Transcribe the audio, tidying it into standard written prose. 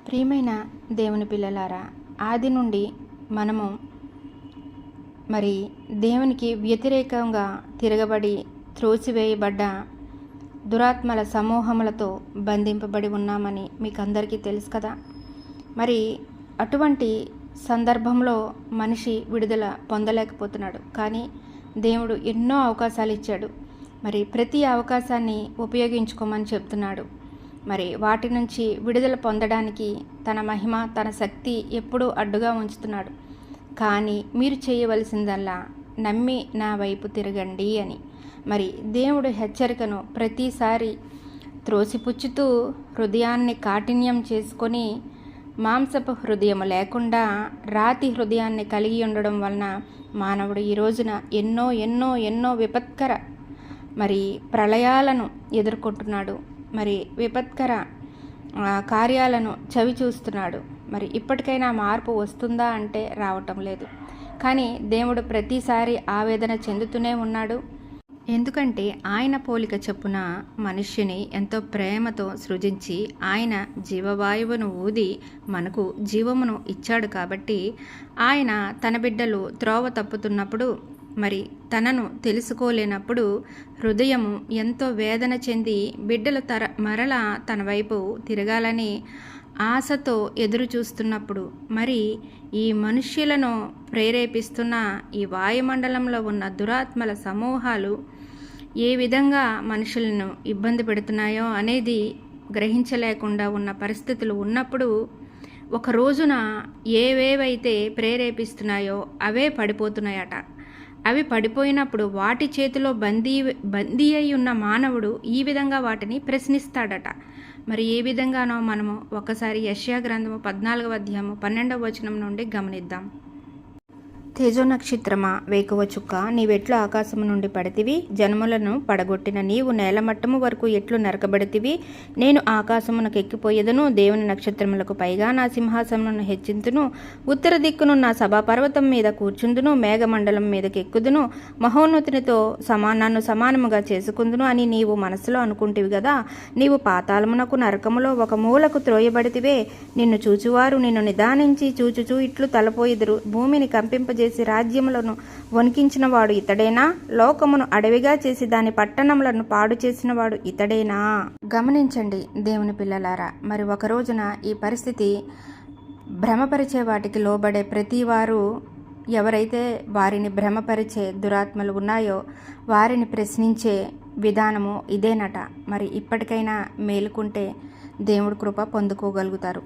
ప్రియమైన దేవుని పిల్లలారా, ఆది నుండి మనము దేవునికి వ్యతిరేకంగా తిరగబడి త్రోసివేయబడ్డ దురాత్మల సమూహములతో బంధింపబడి ఉన్నామని మీకు అందరికీ తెలుసు కదా. అటువంటి సందర్భంలో మనిషి విడుదల పొందలేకపోతున్నాడు. కానీ దేవుడు ఎన్నో అవకాశాలు ఇచ్చాడు. ప్రతి అవకాశాన్ని ఉపయోగించుకోమని చెప్తున్నాడు. వాటి నుంచి విడుదల పొందడానికి తన మహిమ, తన శక్తి ఎప్పుడూ అడ్డుగా ఉంచుతున్నాడు. కానీ మీరు చేయవలసిందల్లా నమ్మి నా వైపు తిరగండి అని దేవుడు హెచ్చరికను ప్రతిసారి త్రోసిపుచ్చుతూ హృదయాన్ని కాఠిన్యం చేసుకొని మాంసపు హృదయం లేకుండా రాతి హృదయాన్ని కలిగి ఉండడం వలన మానవుడు ఈ రోజున ఎన్నో ఎన్నో ఎన్నో విపత్కర ప్రళయాలను ఎదుర్కొంటున్నాడు. విపత్కర కార్యాలను చవి చూస్తున్నాడు. ఇప్పటికైనా మార్పు వస్తుందా అంటే రావటం లేదు. కానీ దేవుడు ప్రతిసారి ఆవేదన చెందుతూనే ఉన్నాడు. ఎందుకంటే ఆయన పోలిక చొప్పున మనుష్యుని ఎంతో ప్రేమతో సృజించి ఆయన జీవవాయువును ఊది మనకు జీవమును ఇచ్చాడు. కాబట్టి ఆయన తన బిడ్డలు త్రోవ తప్పుతున్నప్పుడు తనను తెలుసుకోలేనప్పుడు హృదయము ఎంతో వేదన చెంది బిడ్డలు మరలా తన వైపు తిరగాలని ఆశతో ఎదురు చూస్తున్నప్పుడు ఈ మనుష్యులను ప్రేరేపిస్తున్న ఈ వాయుమండలంలో ఉన్న దురాత్మల సమూహాలు ఏ విధంగా మనుషులను ఇబ్బంది పెడుతున్నాయో అనేది గ్రహించలేకుండా ఉన్న పరిస్థితులు ఉన్నప్పుడు ఒక రోజున ఏవేవైతే ప్రేరేపిస్తున్నాయో అవే పడిపోతున్నాయట. అవి పడిపోయినప్పుడు వాటి చేతిలో బందీ అయి ఉన్న మానవుడు ఈ విధంగా వాటిని ప్రశ్నిస్తాడట. ఏ విధంగానో మనము ఒకసారి యెషయా గ్రంథము 14వ అధ్యాయము 12వ వచనం నుండి గమనిద్దాం. తేజో నక్షత్రమా, వేకువ చుక్క, నీవెట్లు ఆకాశము నుండి పడితివి, జనములను పడగొట్టిన నీవు నేలమట్టము వరకు ఎట్లు నరకబడితివి. నేను ఆకాశమునకు ఎక్కిపోయేదను, దేవుని నక్షత్రములకు పైగా నా సింహాసనమును హెచ్చింతును, ఉత్తర దిక్కును నా సభాపర్వతం మీద కూర్చుందును, మేఘమండలం మీదకి ఎక్కుదును, మహోన్నతునితో నన్ను సమానముగా చేసుకుందును అని నీవు మనసులో అనుకుంటివి కదా. నీవు పాతాళమునకు నరకములో ఒక మూలకు త్రోయబడితివే. నిన్ను చూచువారు నిన్ను నిదానించి చూచుచూ ఇట్లు తలపోయిదురు, భూమిని కంపింపజేసి రాజ్యములను వణికించిన వాడు ఇతడేనా? లోకమును అడవిగా చేసి దాని పట్టణములను పాడు చేసిన వాడు ఇతడేనా? గమనించండి దేవుని పిల్లలారా, ఒక రోజున ఈ పరిస్థితి భ్రమపరిచే వాటికి లోబడే ప్రతి వారు ఎవరైతే వారిని భ్రమపరిచే దురాత్మలు ఉన్నాయో వారిని ప్రశ్నించే విధానము ఇదేనట. ఇప్పటికైనా మేలుకుంటే దేవుడి కృప పొందుకోగలుగుతారు.